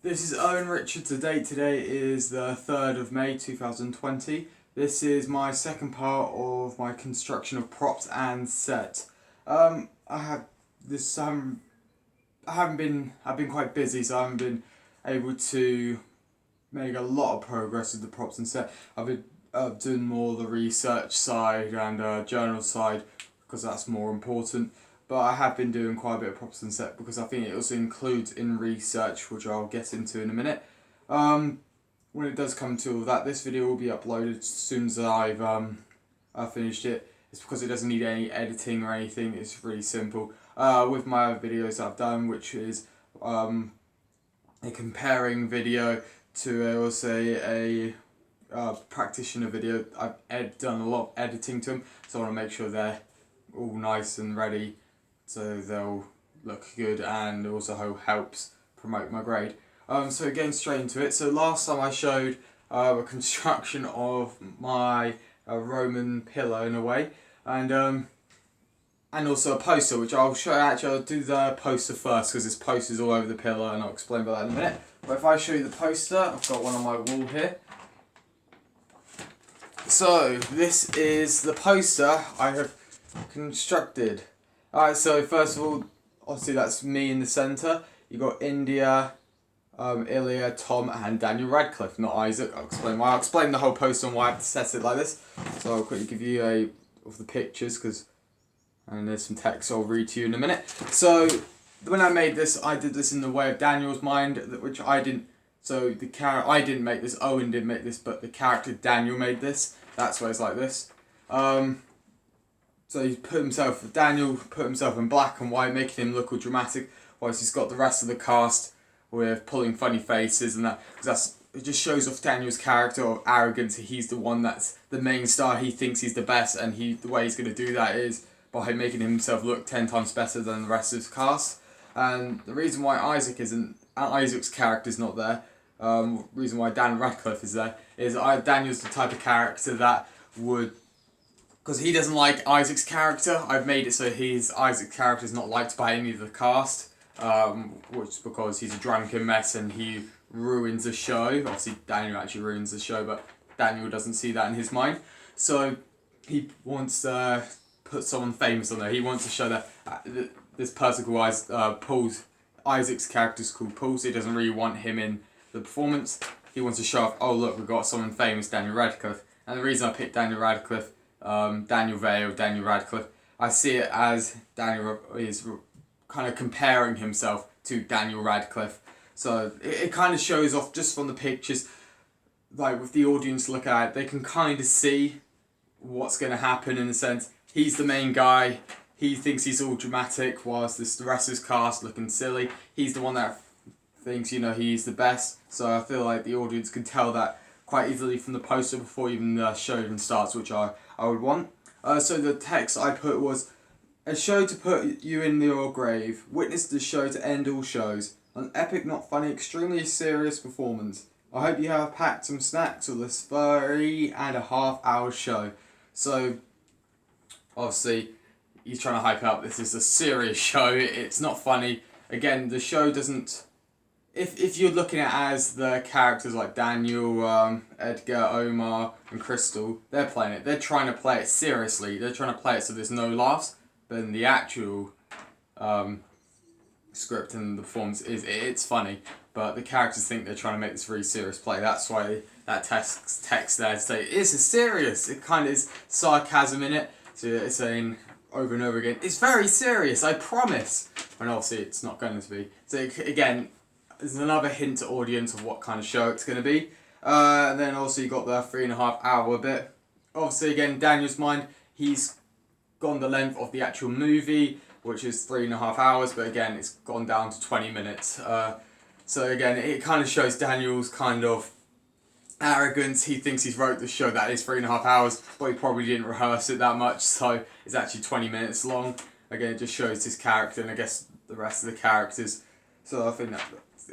This is Owen Richard. Today is the 3rd of May 2020. This is my second part of my construction of props and set. I have this. I've been quite busy, so I haven't been able to make a lot of progress with the props and set. I've been doing more the research side and journal side because that's more important. But I have been doing quite a bit of props and set because I think it also includes in research, which I'll get into in a minute. When it does come to all that, this video will be uploaded as soon as I've finished it. It's because it doesn't need any editing or anything. It's really simple. With my other videos I've done, which is a comparing video to a practitioner video. I've done a lot of editing to them, so I want to make sure they're all nice and ready, so they'll look good and also helps promote my grade. So getting straight into it. So last time I showed a construction of my Roman pillar in a way, and also a poster, which I'll show. Actually, I'll do the poster first because there's posters all over the pillar, and I'll explain about that in a minute. But if I show you the poster, I've got one on my wall here. So this is the poster I have constructed. Alright, so first of all, obviously that's me in the centre. You got India, Ilya, Tom, and Daniel Radcliffe, not Isaac. I'll explain why. I'll explain the whole poster and why I have to set it like this. So I'll quickly give you of the pictures, and there's some text I'll read to you in a minute. So when I made this, I did this in the way of Daniel's mind, which I didn't. So I didn't make this. Owen didn't make this, but the character Daniel made this. That's why it's like this. So Daniel put himself in black and white, making him look all dramatic, whilst he's got the rest of the cast with pulling funny faces and that. Because it just shows off Daniel's character of arrogance. He's the one that's the main star. He thinks he's the best, and the way he's going to do that is by making himself look 10 times better than the rest of his cast. And the reason why Isaac's character is not there, reason why Daniel Radcliffe is there, is Daniel's the type of character that would, because he doesn't like Isaac's character, I've made it so Isaac's character is not liked by any of the cast, which is because he's a drunken mess and he ruins the show. Obviously Daniel actually ruins the show, but Daniel doesn't see that in his mind. So he wants to put someone famous on there. He wants to show that this person called Isaac's character is called Paul, so he doesn't really want him in the performance. He wants to show off, oh look, we've got someone famous, Daniel Radcliffe. And the reason I picked Daniel Radcliffe, Daniel Radcliffe, I see it as Daniel is kind of comparing himself to Daniel Radcliffe. So it kind of shows off just from the pictures, like with the audience look at it, they can kind of see what's going to happen in a sense. He's the main guy, he thinks he's all dramatic, whilst the rest of his cast looking silly. He's the one that thinks, he's the best. So I feel like the audience can tell that quite easily from the poster before even the show even starts, which I would want. So the text I put was, a show to put you in your grave. Witness the show to end all shows. An epic, not funny, extremely serious performance. I hope you have packed some snacks for this 3.5-hour show. So, obviously, he's trying to hype up. This is a serious show. It's not funny. Again, the show doesn't. If you're looking at it as the characters like Daniel, Edgar, Omar, and Crystal, they're playing it. They're trying to play it seriously. They're trying to play it so there's no laughs. But in the actual script and the performance it's funny. But the characters think they're trying to make this really serious play. That's why that text there to say it's serious. It kind of is sarcasm in it. So it's saying over and over again, it's very serious, I promise. And obviously it's not going to be. So again, there's another hint to audience of what kind of show it's going to be. And then also you got the 3.5-hour bit. Obviously again, Daniel's mind, he's gone the length of the actual movie, which is 3.5 hours, but again, it's gone down to 20 minutes. So again, it kind of shows Daniel's kind of arrogance. He thinks he's wrote the show that is 3.5 hours, but he probably didn't rehearse it that much, so it's actually 20 minutes long. Again, it just shows his character and I guess the rest of the characters. So I think that,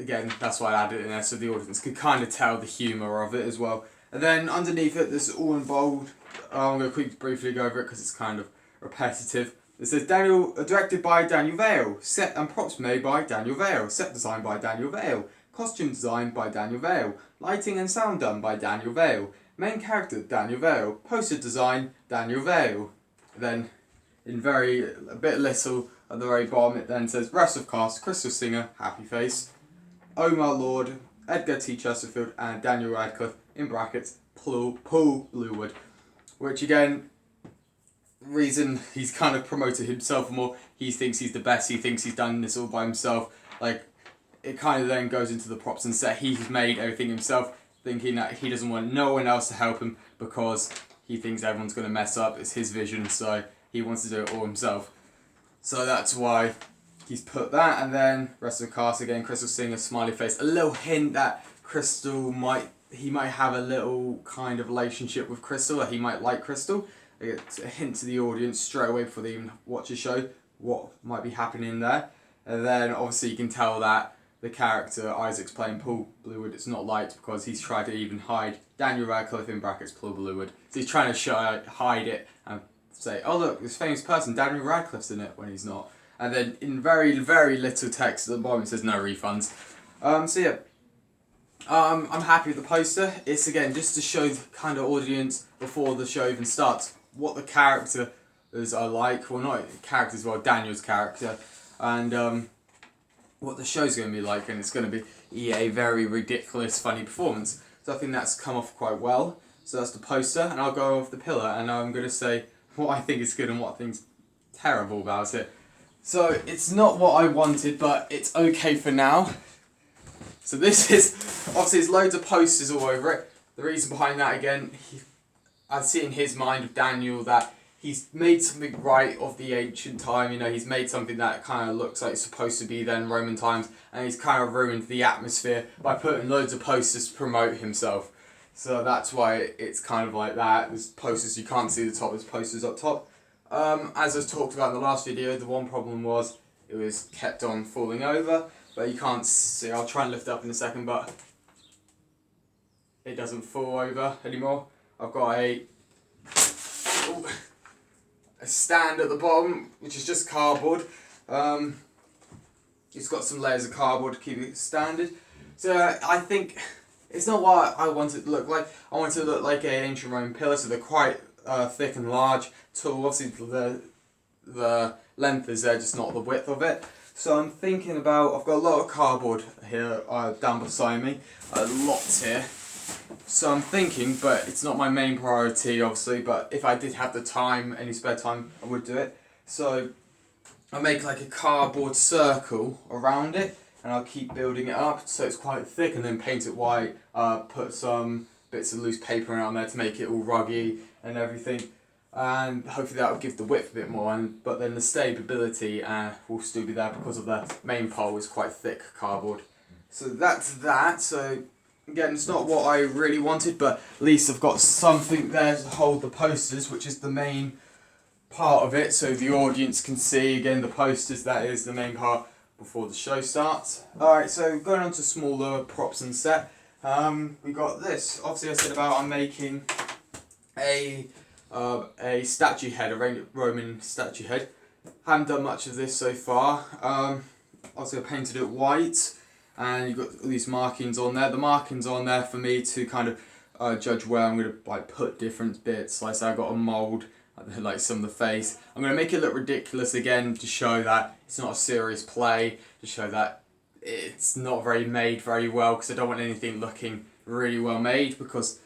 again, that's why I added it in there, so the audience could kind of tell the humour of it as well. And then underneath it, this is all in bold. I'm going to briefly go over it because it's kind of repetitive. It says directed by Daniel Vale, set and props made by Daniel Vale, set design by Daniel Vale, Costume design by Daniel Vale. Lighting and sound done by Daniel Vale. Main character Daniel Vale. Poster design Daniel Vale. Then in a bit little at the very bottom it then says rest of cast: Crystal Singer, Happy Face, Omar Lord, Edgar T. Chesterfield and Daniel Radcliffe, in brackets, Paul Bluewood. Which again, reason he's kind of promoted himself more, he thinks he's the best, he thinks he's done this all by himself. Like, it kind of then goes into the props and set, he's made everything himself, thinking that he doesn't want no one else to help him because he thinks everyone's going to mess up, it's his vision, so he wants to do it all himself. So that's why he's put that, and then rest of the cast again, Crystal Singer, smiley face, a little hint that Crystal might have a little kind of relationship with Crystal, that he might like Crystal. It's a hint to the audience straight away before they even watch the show what might be happening there. And then obviously you can tell that the character Isaac's playing Paul Bluewood is not liked because he's tried to even hide Daniel Radcliffe, in brackets, Paul Bluewood. So he's trying to hide it and say, oh look, this famous person, Daniel Radcliffe's in it, when he's not. And then in very, very little text at the bottom it says no refunds. So yeah, I'm happy with the poster. It's again just to show the kind of audience before the show even starts what the characters are like. Well, not characters, well, Daniel's character. And what the show's going to be like. And it's going to be a very ridiculous, funny performance. So I think that's come off quite well. So that's the poster. And I'll go off the pillar. And I'm going to say what I think is good and what I think's terrible about it. So it's not what I wanted, but it's okay for now. So this is, obviously there's loads of posters all over it. The reason behind that, again, I see in his mind of Daniel that he's made something right of the ancient time, you know, he's made something that kind of looks like it's supposed to be then Roman times, and he's kind of ruined the atmosphere by putting loads of posters to promote himself. So that's why it's kind of like that. There's posters, you can't see the top, there's posters up top. As I talked about in the last video, the one problem was it was kept on falling over, but you can't see. I'll try and lift it up in a second, but it doesn't fall over anymore. I've got a stand at the bottom, which is just cardboard. It's got some layers of cardboard to keep it standard. So I think it's not what I want it to look like. I want it to look like an ancient Roman pillar, so they're quite thick and large, tall. Obviously the length is there, just not the width of it. So I'm thinking about, I've got a lot of cardboard here down beside me, lots here. So I'm thinking, but it's not my main priority obviously, but if I did have the time, any spare time, I would do it. So I make like a cardboard circle around it, and I'll keep building it up so it's quite thick, and then paint it white, put some bits of loose paper around there to make it all ruggy and everything, and hopefully that will give the width a bit more, but then the stability will still be there because of the main pole is quite thick cardboard. So that's that. So again, it's not what I really wanted, but at least I've got something there to hold the posters, which is the main part of it, so the audience can see, again, the posters, that is the main part before the show starts. Alright, so going on to smaller props and set, we got this. Obviously I said about I'm making a statue head, a Roman statue head. Haven't done much of this so far. Obviously I painted it white, and you've got all these markings on there. The markings on there for me to kind of judge where I'm going to like put different bits. Like say I got a mould, like some of the face. I'm going to make it look ridiculous again to show that it's not a serious play, to show that it's not made very well, because I don't want anything looking really well made, because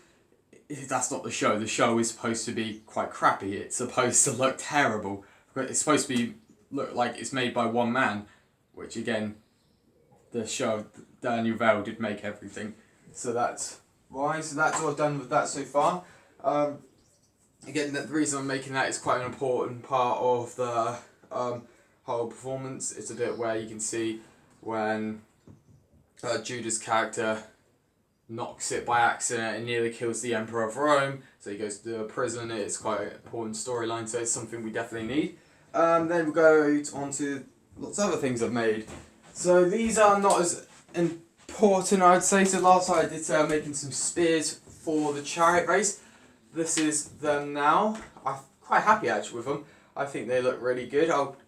that's not the show. The show is supposed to be quite crappy. It's supposed to look terrible. It's supposed to look like it's made by one man, which again, the show, Daniel Vale did make everything. So that's why. So that's all I've done with that so far. Again, the reason I'm making that is quite an important part of the whole performance. It's a bit where you can see when Judas' character knocks it by accident and nearly kills the Emperor of Rome. So he goes to prison. It's quite an important storyline, so it's something we definitely need. Then we'll go on to lots of other things I've made. So these are not as important, I'd say. So last time I did say I'm making some spears for the chariot race. This is them now. I'm quite happy actually with them. I think they look really good. I'll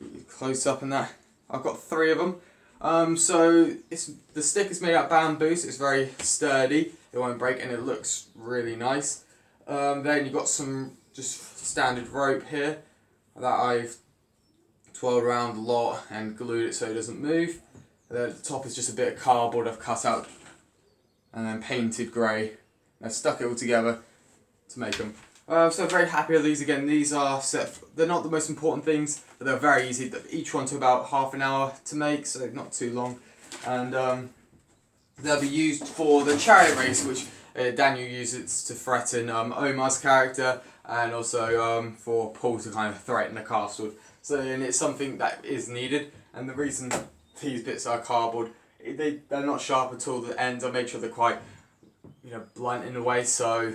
get you close up in that. I've got 3 of them. So the stick is made out of bamboo, so it's very sturdy. It won't break, and it looks really nice. Then you've got some just standard rope here that I've twirled around a lot and glued it so it doesn't move. And then at the top is just a bit of cardboard I've cut out and then painted grey. And I've stuck it all together to make them. So I'm very happy with these. Again, these are set. They're not the most important things, but they're very easy. Each one took about half an hour to make, so not too long. And they'll be used for the chariot race, which Daniel uses to threaten Omar's character, and also for Paul to kind of threaten the castle. So, and it's something that is needed. And the reason these bits are cardboard, they're not sharp at all. The ends, I made sure they're quite, blunt in a way. So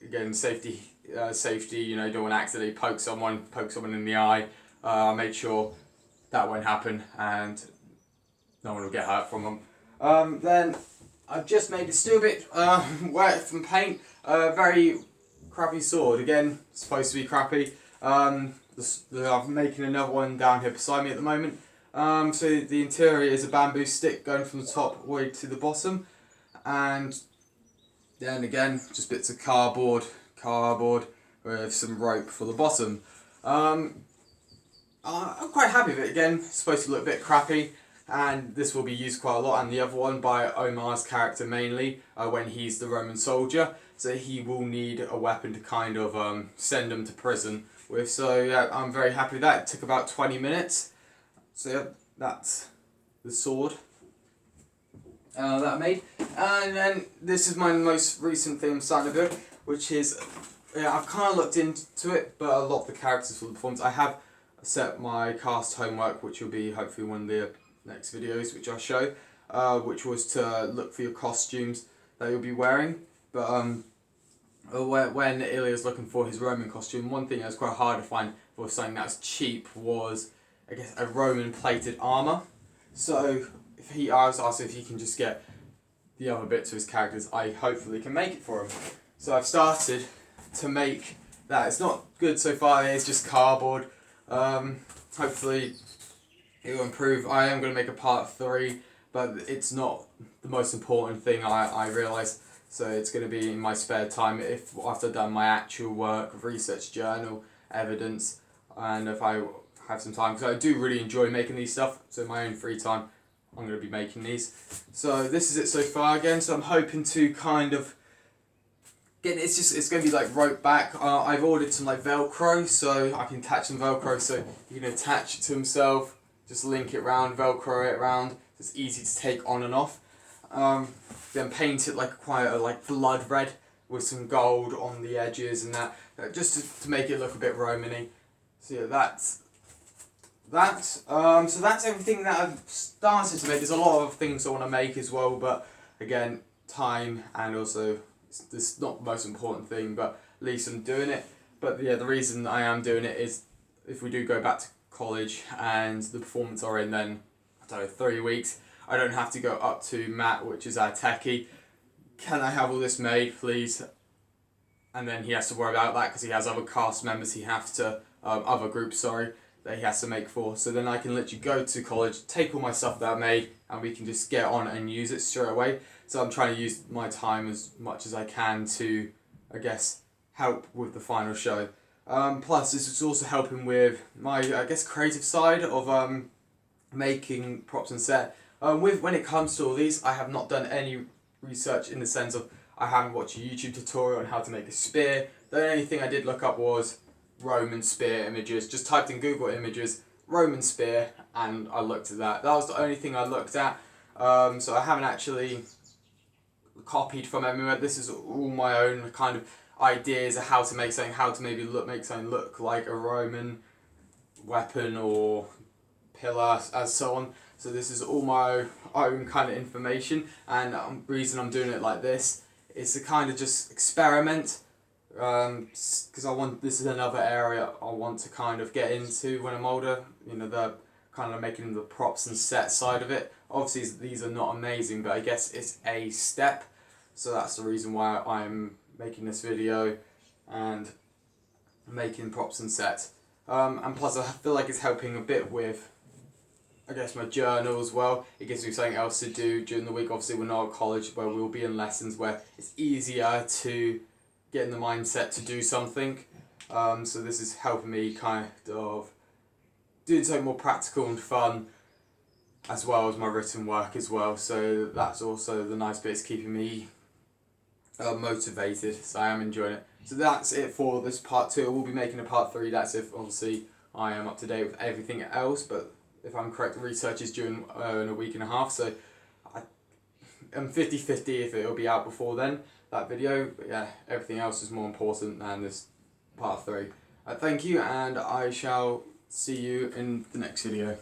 again, safety. You don't want to accidentally poke someone in the eye. I made sure that won't happen and no one will get hurt from them. Then I've just made it still a bit wet from paint. Very crappy sword. Again, supposed to be crappy. I'm making another one down here beside me at the moment. So the interior is a bamboo stick going from the top all the way to the bottom, and then again just bits of cardboard with some rope for the bottom. I'm quite happy with it. Again, it's supposed to look a bit crappy, and this will be used quite a lot, and the other one by Omar's character mainly, when he's the Roman soldier, so he will need a weapon to kind of send him to prison with. So yeah, I'm very happy with that. It took about 20 minutes. So yeah, that's the sword that I made. And then this is my most recent thing I'm starting to do, which is, I've kind of looked into it, but a lot of the characters for the performance, I have set my cast homework, which will be hopefully one of the next videos which I'll show, which was to look for your costumes that you'll be wearing. But when Ilya's looking for his Roman costume, one thing that was quite hard to find for something that was cheap was, I guess, a Roman plated armour. So I was asked if he can just get the other bits of his characters, I hopefully can make it for him. So I've started to make that. It's not good so far, it's just cardboard. Hopefully it will improve. I am going to make a part 3, but it's not the most important thing, I realise. So it's going to be in my spare time, after I've done my actual work, research journal, evidence, and if I have some time, because I do really enjoy making these stuff, so in my own free time I'm going to be making these. So this is it so far again, so I'm hoping to kind of it's going to be like rope back. I've ordered some like Velcro, so I can attach some Velcro so you can attach it to himself, just link it round, Velcro it around. It's easy to take on and off. Then paint it like quite a blood red with some gold on the edges and that, just to make it look a bit Roman-y. So yeah, that's that. So that's everything that I've started to make. There's a lot of things I want to make as well, but again, time, and also this is not the most important thing, but at least I'm doing it. But yeah, the reason I am doing it is if we do go back to college and the performance are in then, I don't know, 3 weeks, I don't have to go up to Matt, which is our techie. Can I have all this made, please? And then he has to worry about that because he has other cast members other groups, that he has to make for. So then I can literally go to college, take all my stuff that I made, and we can just get on and use it straight away. So I'm trying to use my time as much as I can to, I guess, help with the final show. Plus, this is also helping with my, I guess, creative side of making props and set. When it comes to all these, I have not done any research in the sense of I haven't watched a YouTube tutorial on how to make a spear. The only thing I did look up was Roman spear images. Just typed in Google images, Roman spear, and I looked at that. That was the only thing I looked at. So I haven't actually copied from anywhere. This is all my own kind of ideas of how to make something, how to maybe make something look like a Roman weapon or pillar, as so on. So this is all my own kind of information, and the reason I'm doing it like this is to kind of just experiment, because this is another area I want to kind of get into when I'm older, the kind of making the props and set side of it. Obviously these are not amazing, but I guess it's a step, so that's the reason why I'm making this video and making props and sets. And plus I feel like it's helping a bit with I guess my journal as well. It gives me something else to do during the week. Obviously we're not at college where we'll be in lessons where it's easier to get in the mindset to do something. So this is helping me kind of doing something more practical and fun, as well as my written work as well. So that's also the nice bit, it's keeping me motivated, so I am enjoying it. So that's it for this part 2. We'll be making a part 3, that's if obviously I am up to date with everything else, but if I'm correct, the research is due in a week and a half, so I'm 50-50 if it'll be out before then, that video. But yeah, everything else is more important than this part 3. Thank you, and I shall see you in the next video.